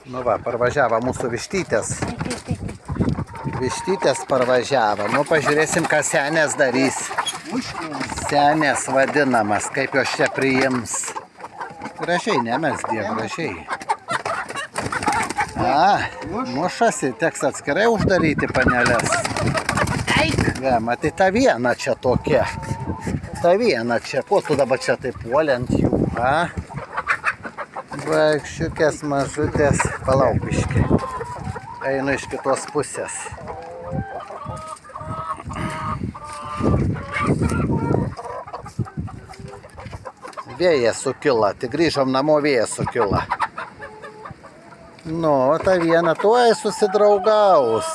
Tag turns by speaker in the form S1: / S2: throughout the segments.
S1: Nu va, parvažiavo mūsų vištytės. Vištytės parvažiavo. Nu, pažiūrėsim, ką senės darys. Senės vadinamas, kaip jos čia priims. Gražiai, nemesdė, gražiai. Mušasi, teks atskirai uždaryti panelės. Ja, matai, ta viena čia tokia. Ta viena čia, ko tu dabar čia taip puoli ant jų, Vaikščiukės mažutės, palaupiški. Einu iš kitos pusės. Vėjas sukila, tik grįžom namo, vėjas sukila. Nu, ta viena tuoj susidraugaus.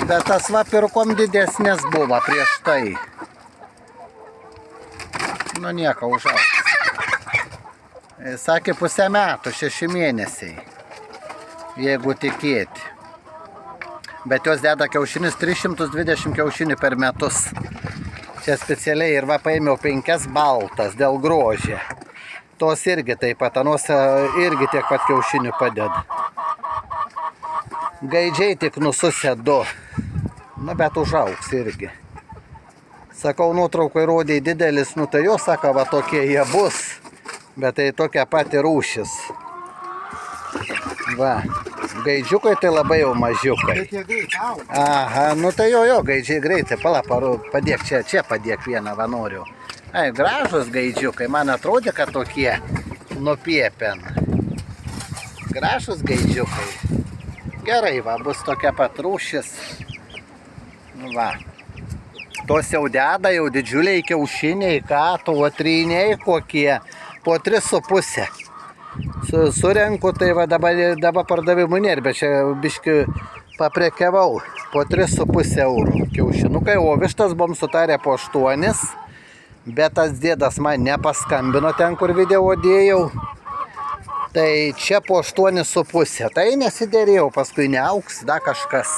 S1: Bet tas va pirkom didesnės buvo prieš tai. Nu, nieko, užaugs. Sakė 1,5 metų, 6 mėnesiai. Jeigu tikėti. Bet jos deda kiaušinis 320 kiaušinių per metus. Čia specialiai ir va paėmiau 5 baltas dėl grožio. Tos irgi taip pat, anuose irgi tiek pat kiaušinių padeda. Gaidžiai tik nususė 2. Nu, bet užaugs irgi. Sakau, nuotraukai rodė didelis, nu tai jo sako, va tokie jie bus. Bet tai tokia pati rūšis. Va, gaidžiukai tai labai jau mažiukai.
S2: Bet jie greit auga.
S1: Aha, nu tai jo, gaidžiai greitai. Pala, padėk čia padėk vieną, va noriu. Ai, gražus gaidžiukai, man atrodė, kad tokie nupiepen. Gražus gaidžiukai. Gerai, va, bus tokia pat rūšis. Va. Tos jau deda, jau didžiuliai kiaušiniai, ką, tryniai kokie. Po 3,5. Surenku, tai va dabar pardavimų nėra, bet čia biški paprekiavau. Po 3,5 eurų kiaušinukai, o vištas buvom sutarę po 8. Bet tas dėdas man nepaskambino ten, kur video dėjau. Tai čia po 8,5. Tai nesidėrėjau, paskui neauks, da kažkas.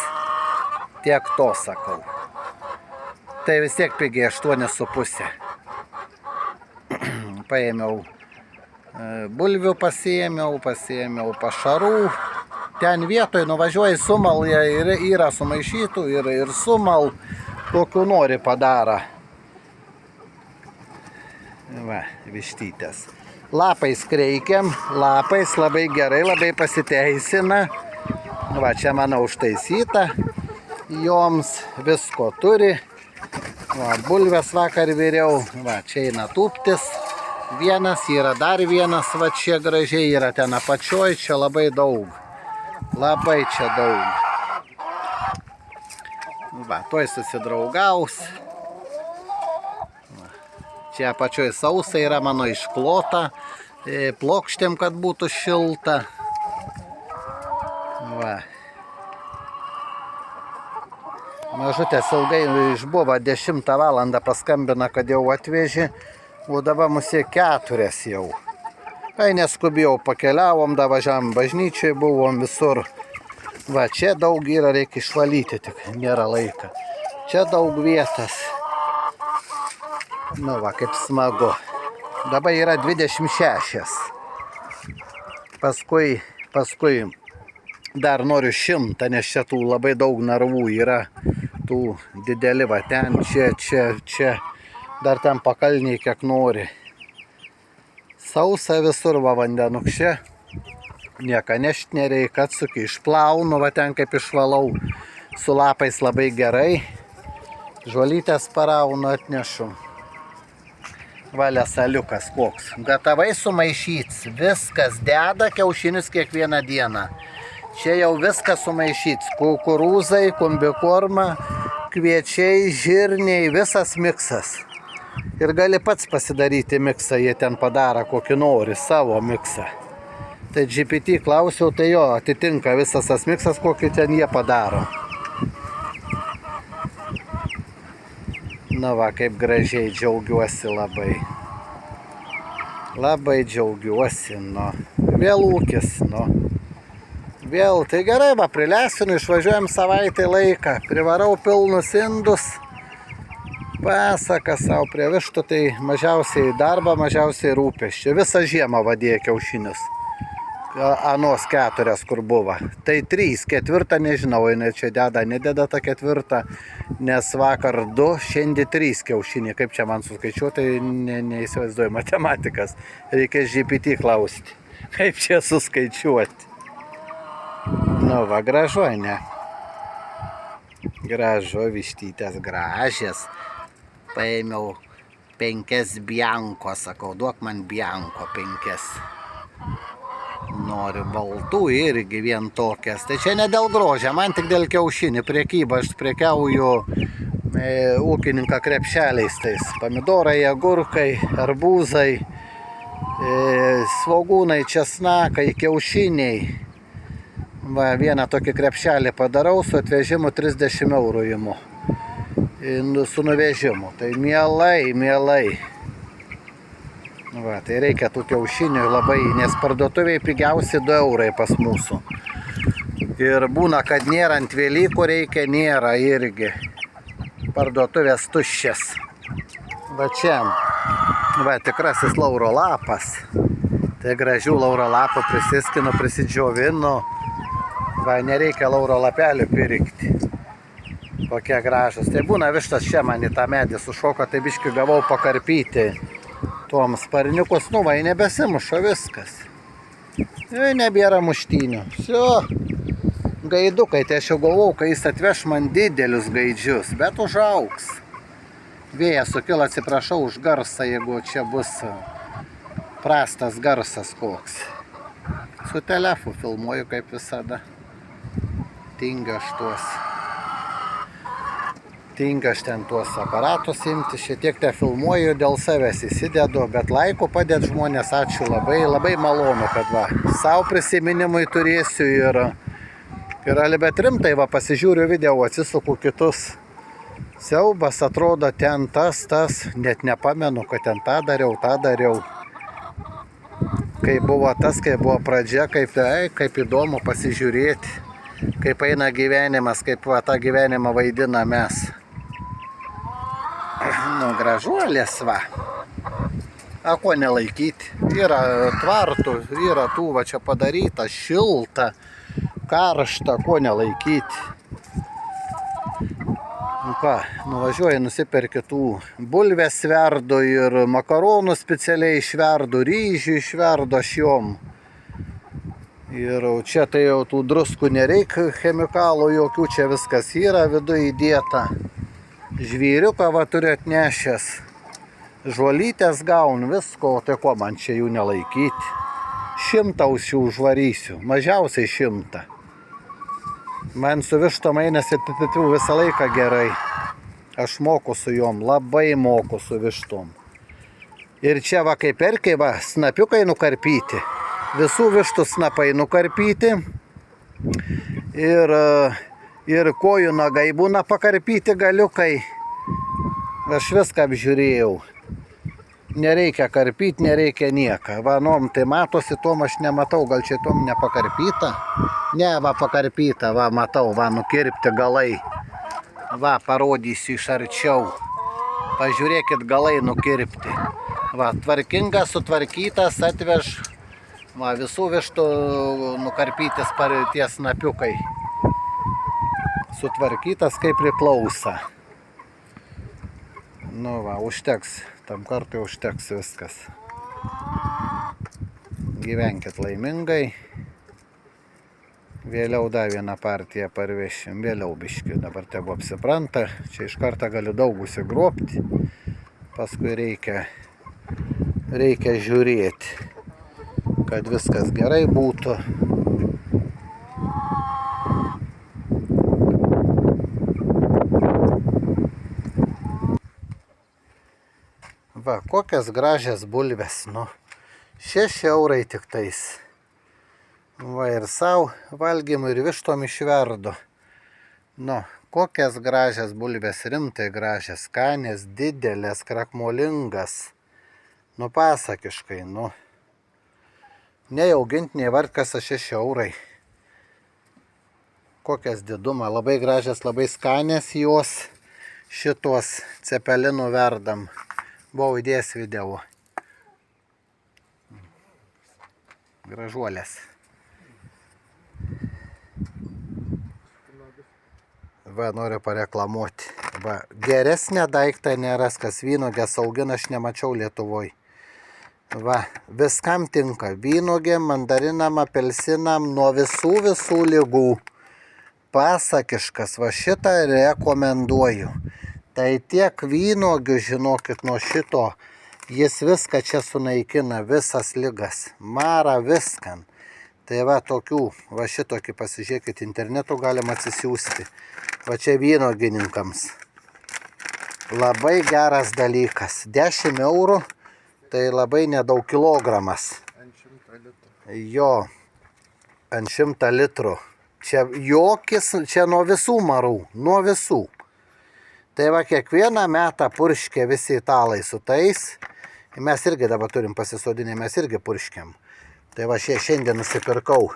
S1: Tiek to sakau. Tai vis tiek pigiai 8,5. Paėmiau bulvių, pasiėmiau pašarų. Ten vietoj nuvažiuoji sumal, yra sumaišytų ir sumal, kokiu nori padara. Va, vištytės. Lapais kreikiam, lapais labai gerai, labai pasiteisina. Va, čia mano užtaisyta. Joms visko turi. Va, bulves vakar viriau. Va, čia eina tūptis. Vienas, yra dar vienas, va čia gražiai yra ten apačioj, čia labai daug. Labai čia daug. Va, tuoj susidraugaus. Va. Čia apačioj sausa yra mano išklota, plokštėm, kad būtų šilta. Va. Mažutės ilgai išbuvo, 10 valandą paskambina, kad jau atvežė. O dabar musė 4 jau. Ai, neskubėjau, pakeliavom, važiavom bažnyčiai, buvom visur. Va, čia daug yra, reikia išvalyti, tik nėra laika. Čia daug vietas. Nu va, kaip smagu. Dabar yra 26. Paskui dar noriu 100, nes čia tų labai daug narvų yra. Tų dideli, va, ten, čia. Dar ten pakalniai kiek nori. Sausa visur, va, vandenukšė. Nieka nešt nereikia, atsuki, išplaunu, va, ten kaip išvalau. Su lapais labai gerai. Žolytės paraunu, atnešu. Valia saliukas koks. Gatavai sumaišyts. Viskas deda kiaušinius kiekvieną dieną. Čia jau viskas sumaišyts. Kukurūzai, kombikorma, kviečiai, žirniai, visas miksas. Ir gali pats pasidaryti miksą, jie ten padaro kokį nori, savo miksą. Tai GPT klausiau, tai jo, atitinka visas tas miksas, kokį ten jie padaro. Na va, kaip gražiai džiaugiuosi labai. Labai džiaugiuosi, nu. Vėl ūkis, nu. Vėl, tai gerai, va, prilesinu, išvažiuojam savaitę laiką. Privarau pilnus indus. Pasaka savo prie vištų, tai mažiausiai darbą, mažiausiai rūpesčio. Visą žiemą vadėja kiaušinius. anos 4, kur buvo. Tai 3, 4 nežinau, jinai čia deda, nededa tą 4, nes vakar 2, šiandien 3 kiaušiniai. Kaip čia man suskaičiuoti, tai neįsivaizduoju matematikas. Reikia GPT klausti, kaip čia suskaičiuoti. Nu va, gražu, ne? Gražu, vištytės gražias. Paėmiau 5 bianko, sakau, duok man bianko 5. Noriu baltų irgi vien tokias. Tai čia ne dėl grožio, man tik dėl kiaušinių prekyba. Aš prekiauju ūkininką krepšeliais tais. Pomidorai, agurkai, arbūzai, svogūnai, česnakai, kiaušiniai. Va, vieną tokį krepšelį padarau, su atvežimu 30 eurų imu. Su nuvežimu. Tai mielai. Va, tai reikia tų kiaušinių labai, nes parduotuviai pigiausi 2 eurai pas mūsų. Ir būna, kad nėra ant Velykų, reikia, nėra irgi. Parduotuvės tuščias. Va čia, va, tikrasis lauro lapas. Tai gražių lauro lapų prisiskinu, prisidžiovinu. Va, nereikia lauro lapelių pirkti. Kokie gražus. Tai būna vištas čia man į tą medį sušoko, tai biškį gavau pakarpyti. Tuom sparniukus, nu va, nebesimuša viskas. Nebėra muštynių. Gaidukai, tai aš jau galvau, kai jis atveš man didelius gaidžius, bet užaugs. Vėjas sukilo, atsiprašau už garsą, jeigu čia bus prastas garsas koks. Su telefu filmuoju kaip visada. Tingiu aš ten tuos aparatus imti, šitiek te filmuoju, dėl savęs įsidedu, bet laiku padėt žmonės, ačiū labai, labai malonu, kad va, savo prisiminimui turėsiu ir bet rimtai va, pasižiūriu video, atsisuku kitus. Siaubas atrodo ten tas, net nepamenu, kad ten tą dariau. Kai buvo tas, kai buvo pradžia, kaip įdomu pasižiūrėti, kaip eina gyvenimas, kaip va, tą gyvenimą vaidina mes. Nu, gražuolės va. A, ko nelaikyti? Yra tvartų, yra tų va čia padaryta, šilta, karšta, ko nelaikyti. Nu ką, nuvažiuoju, nusiperki tų bulvės sverdu ir makaronų specialiai išverdu, ryžių išverdu aš jom. Ir čia tai jau tų druskų nereikia, chemikalų jokių, čia viskas yra viduje įdėta. Žvyriuką va turiu atnešęs, žuolytės gaunu, visko, tai ko man čia jų nelaikyti. 100 ausių užvarysiu, mažiausiai 100. Man su vištom einasi visą laiką gerai. Aš moku su jom, labai moku su vištom. Ir čia va kaip perkiai, va, snapiukai nukarpyti. Visų vištų snapai nukarpyti. Ir kojų nagai būna pakarpyti galiukai. Aš viską apžiūrėjau. Nereikia karpyti, nereikia nieką. Va, nom, tai matosi, tom aš nematau, gal čia tom nepakarpyta. Ne, va, pakarpyta, va, matau, va, nukirpti galai. Va, parodysiu iš arčiau. Pažiūrėkit, galai nukirpti. Va, tvarkingas, sutvarkytas, atveš. Va, visų vištų nukarpytis tie snapiukai. Sutvarkytas kaip priklauso. Nu va, užteks. Tam kartui užteks viskas. Gyvenkit laimingai. Vėliau dar vieną partiją parvešim. Vėliau biškiu. Dabar tegu apsipranta. Čia iš karto galiu daug užsigrobti. Paskui reikia žiūrėti, kad viskas gerai būtų. Va, kokias gražias bulves, nu, 6 eurai tik tais. Va, ir savo valgymui ir vištom išverdu. Nu, kokias gražias bulves, rimtai gražias, skanės, didelės, krakmolingas. Nu, pasakiškai, nu. Nei auginti, nei varkas 6 eurai. Kokias didumą, labai gražias, labai skanės jos, šitos cepelinų verdam. Buvau įdėjęs video. Gražuolės. Va, noriu pareklamuoti. Va, geresnė daiktą neras, kas vynogės augina, aš nemačiau Lietuvoje. Va, viskam tinka. Vynogėm, mandarinam, apelsinam, nuo visų lygų. Pasakiškas, va šitą rekomenduoju. Tai tiek vynogių, žinokit, nuo šito, jis viską čia sunaikina, visas ligas. Marą viskan. Tai va tokių, va šitokį pasižiūrėkit, internetu galima atsisiųsti. Va čia vynogininkams. Labai geras dalykas. 10 eurų, tai labai nedaug kilogramas.
S2: Ant 100 litrų.
S1: Jo, ant 100 litrų. Čia jokis, čia nuo visų marų, nuo visų. Tai va kiekvieną metą purškia visi italai su tais. Mes irgi dabar turim pasisodinę, mes irgi purškiam. Tai va šiandien nusipirkau.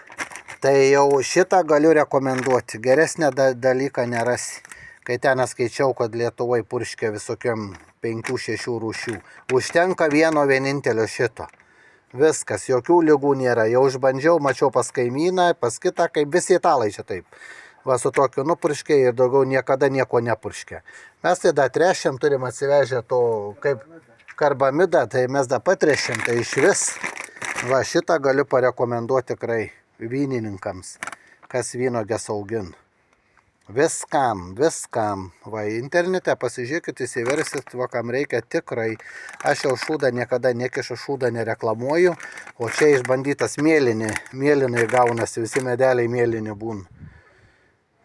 S1: Tai jau šitą galiu rekomenduoti. Geresnę dalyką nerasi. Kai ten skaičiau, kad Lietuvoje purškia visokiam 5-6 rūšių. Užtenka vieno vienintelio šito. Viskas, jokių lygų nėra. Jau išbandžiau, mačiau pas kaimyną, pas kitą, kaip visi italai čia taip. Va su tokiu nupurškia ir daugiau niekada nieko nepurškia. Mes tai dar trešiam, turim atsivežę to kaip karbamidą, tai mes dar patrešiam, tai iš vis. Va šitą galiu parekomenduoti tikrai vynininkams, kas vynogės augin. Viskam. Va internete pasižiūrėkit, įsiversit, va kam reikia tikrai. Aš jau šūdą niekada nekišu, šūdą nereklamuoju, o čia išbandytas mėlynai gaunasi, visi medeliai mėlyni būna.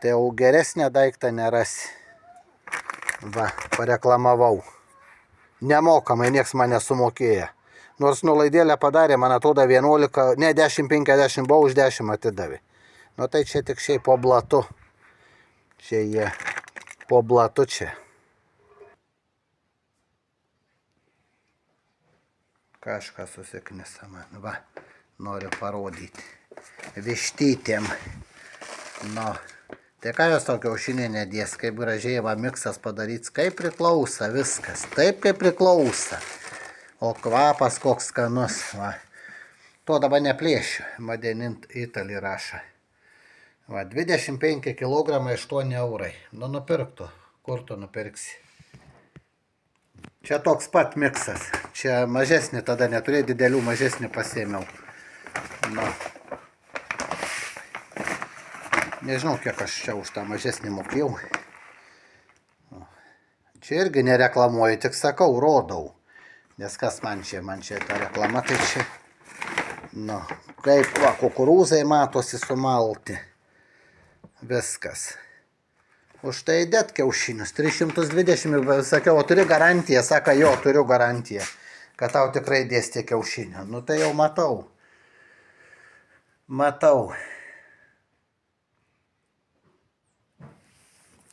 S1: Tai jau geresnę daiktą nerasi. Va, pareklamavau. Nemokamai, nieks mane sumokėja. Nors nulaidėlę padarė, man atrodo 11, ne 10-50 buvo, už 10 atidavė. Nu tai čia tik šiaip po blatu. Čia jie po blatu čia. Kažką susiknisa man. Va, noriu parodyti. Vištytėm. Nu, tai ką jos to kiaušinį nedės, kaip gražiai va miksas padaryts, kaip priklauso viskas. Taip kaip priklauso. O kvapas koks skanus, va. To dabar neplėšiu, Madenint Italy rašo. Va, 25 kg 8 eurai. Nu, nupirktų. Kur tu nupirksi? Čia toks pat miksas. Čia mažesnį tada neturėjau, didelių mažesnį pasėmiau. Nu. Nežinau, kiek aš čia už tą mažesnį mokėjau. Čia irgi nereklamuoju, tik sakau, rodau. Nes kas man čia ta reklama, tai čia, nu, kaip va, kukurūzai matosi sumalti. Viskas. Už tai dėt kiaušinius, 320 ir sakiau, o turi garantiją, saka, jo, turiu garantiją, kad tau tikrai dės tie kiaušinių. Nu tai jau matau.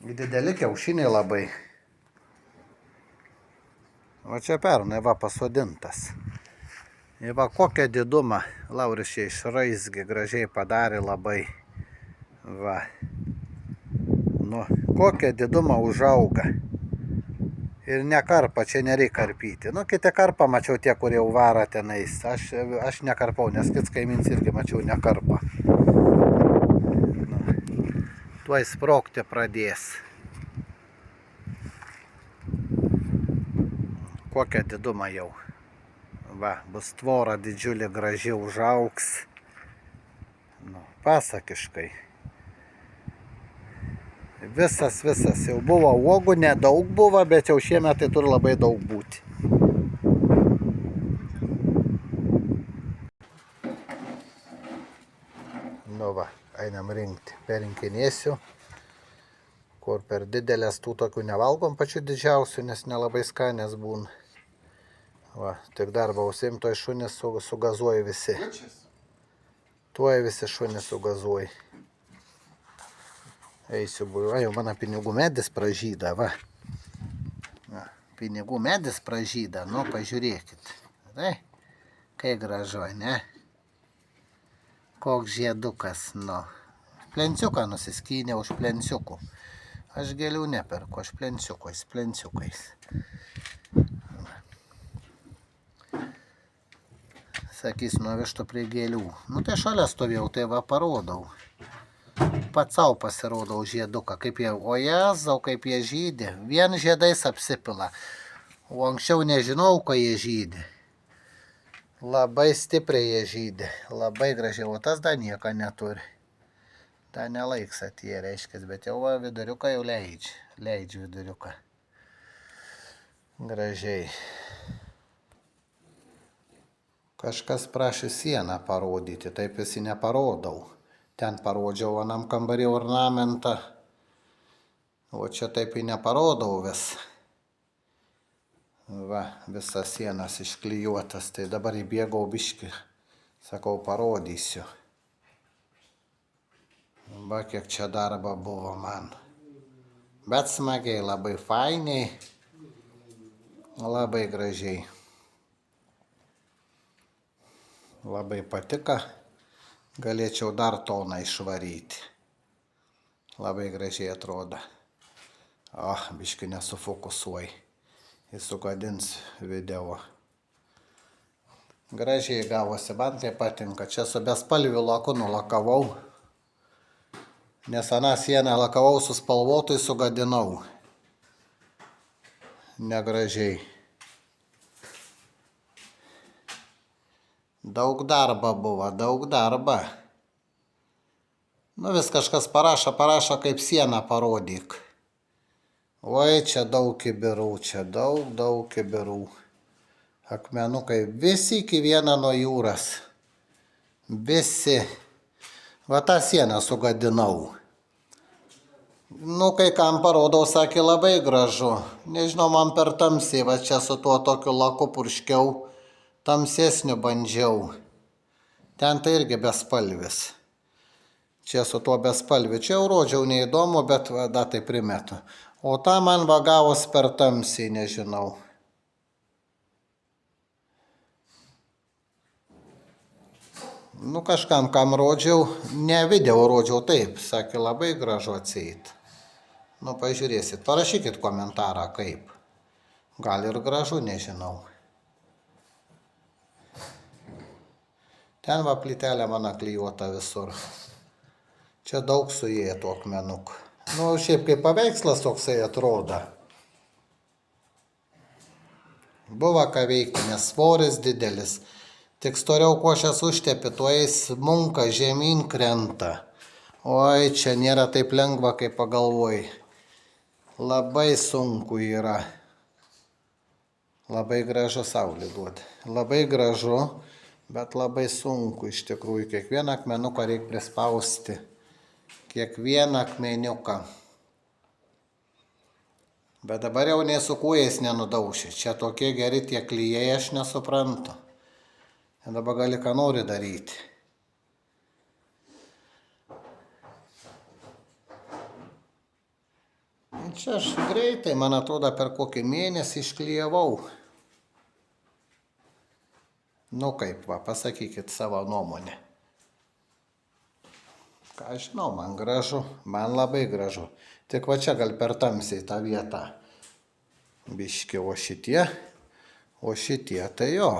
S1: Dideli kiaušiniai labai. O čia pernai va pasodintas. Ir va kokią didumą Lauris čia išraizgė, gražiai padarė labai. Va. Nu, kokią didumą užauga. Ir nekarpa, čia nereikia karpyti. Nu, kiti karpą mačiau tie, kurie jau vara tenais. Aš nekarpau, nes kits kaimins irgi mačiau nekarpą. Nu, tuoj sprogti pradės. Kokią didumą jau. Va, bus tvora didžiulė, gražiai užaugs. Nu, pasakiškai. Visas jau buvo uogų, nedaug buvo, bet jau šiemet tai turi labai daug būti. Nu va, einam rinkti. Perinkinėsiu. Kur per didelės tų tokių nevalgom pačių didžiausių, nes nelabai skanės būna. Va, tik darbą užsiim, toj šunys sugazuoja visi. Tuoj visi šunys sugazuoja. Eisiu, jau mano pinigų medis pražyda, va. Pinigų medis pražyda, nu, pažiūrėkit. Tai, kai gražu, ne? Koks žiedukas, nu. Plenciuką nusiskynė už plenciukų. Aš gėlių neperku, aš plenciukais. Sakys, nuvežtų prie gėlių. Nu tai šalia stovėjau, tai va parodau. Pats savo pasirodau žieduką, kaip jie, o jėzau, kaip jie žydi, vien žiedais apsipila, o anksčiau nežinau, ko jie žydi. Labai stipriai jie žydi, labai gražiai, o tas dar nieko neturi. Dar nelaiks atėję, reiškia, bet jau viduriuką jau leidžiu viduriuką. Gražiai. Kažkas prašė sieną parodyti, taip visi neparodau. Ten parodžiau anam kambarį ornamentą, o čia taip į neparodau vis. Va, visas sienas išklijuotas, tai dabar įbėgau biškį, sakau, parodysiu. Va, kiek čia darbo buvo man. Bet smagiai, labai fainiai, labai gražiai. Labai patiko, galėčiau dar toną išvaryti. Labai gražiai atrodo. O, biškį nesufokusuoju. Jis sugadins video. Gražiai gavosi, man tai patinka. Čia su bespalviu laku nulakavau. Nes aną sieną lakavau su spalvotai sugadinau. Negražiai. Daug darbo buvo, daug darbo. Nu vis kažkas parašo, kaip sieną parodyk. Oi, čia daug kibirų, čia daug kibirų. Akmenukai, visi iki vieno nuo jūros. Visi. Va tą sieną sugadinau. Nu, kai kam parodau, sakė, labai gražu. Nežinau, man per tamsiai, va čia su tuo tokiu laku purškiau. Tamsesniu bandžiau. Ten tai irgi bespalvis. Čia su tuo bespalviu. Čia jau rodžiau neįdomu, bet va, tai primetu. O tą man va gavos per tamsiai, nežinau. Nu, kažkam, kam rodžiau, ne video rodžiau taip. Sakė, labai gražu atseit. Nu, pažiūrėsit. Parašykit komentarą, kaip. Gal ir gražu, nežinau. Ten va plytelė mano klijuota visur. Čia daug suėjo akmenukų. Nu, šiaip kaip paveikslas toksai atrodo. Buvo ką veikti, nes svoris didelis. Tik storiau košės užtepi, tuo eis munka žemyn krenta. Oi, čia nėra taip lengva, kaip pagalvoji. Labai sunku yra. Labai gražu saulė duoda. Labai gražu. Bet labai sunku iš tikrųjų. Kiekvieną akmenuką reikia prispausti. Kiekvieną akmeniuką. Bet dabar jau nei su kūjais nenudauši. Čia tokie geri tie klijai, aš nesuprantu. Ir dabar gali ką nori daryti. Čia aš greitai, man atrodo, per kokį mėnesį išklijavau. Nu kaip, va, pasakykit savo nuomonę. Ką žinau, man gražu, man labai gražu. Tik va čia gal per tamsiai tą vietą. Biški, o šitie, tai jo.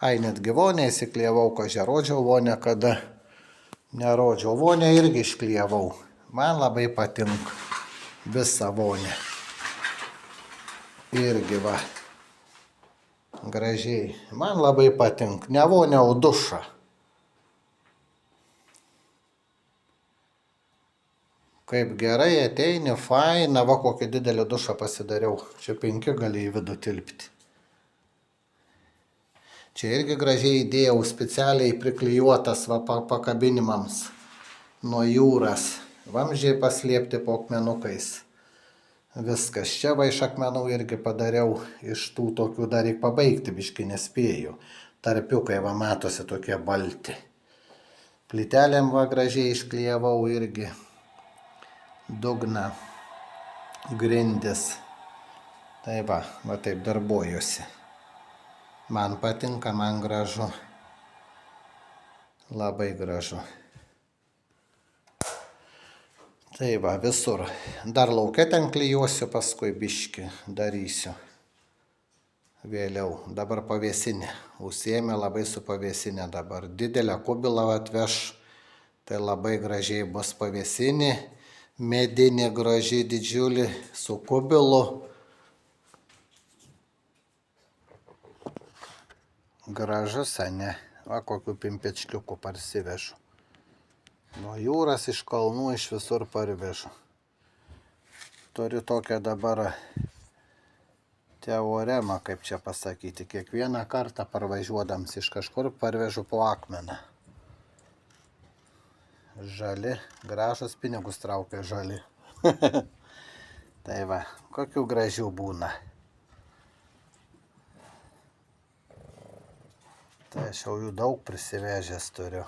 S1: Ai, netgi vonę įsiklijavau, kažkai rodžiau vonę, kada nerodžiau. Vonę irgi išklijavau. Man labai patinka visa vonė. Irgi va. Gražiai. Man labai patinka. Ne vonė, o dušą. Kaip gerai ateini, faina. Va, kokį didelį dušą pasidariau. Čia 5 gali į vidų tilpti. Čia irgi gražiai įdėjau specialiai priklijuotas va, pakabinimams nuo jūros. Vamzdžiai paslėpti po akmenukais. Viskas. Čia va iš akmenų irgi padariau, iš tų tokių dar reikia pabaigti, biškai nespėjau. Tarpiukai va matosi tokie balti. Plytelėm va gražiai išklijavau irgi. Dugną, grindis. Tai va taip darbuojuosi. Man patinka, man gražu. Labai gražu. Tai va, visur. Dar lauke ten klijuosiu, paskui biškį darysiu. Vėliau. Dabar pavėsinė. Užsiėmė labai su pavėsinė dabar. Didelę kubilą atveš. Tai labai gražiai bus pavėsinė, medinė graži didžiulė su kubilu. Gražus, ne? Va kokių pimpečkiukų parsivežu. Nuo jūros, iš kalnų, iš visur parvežu. Turiu tokią dabar teoremą, kaip čia pasakyti. Kiekvieną kartą parvažiuodams iš kažkur parvežu po akmeną. Žali, gražus pinigus traukia žali. Tai va, kokių gražių būna. Tai aš jau jų daug prisivežęs turiu.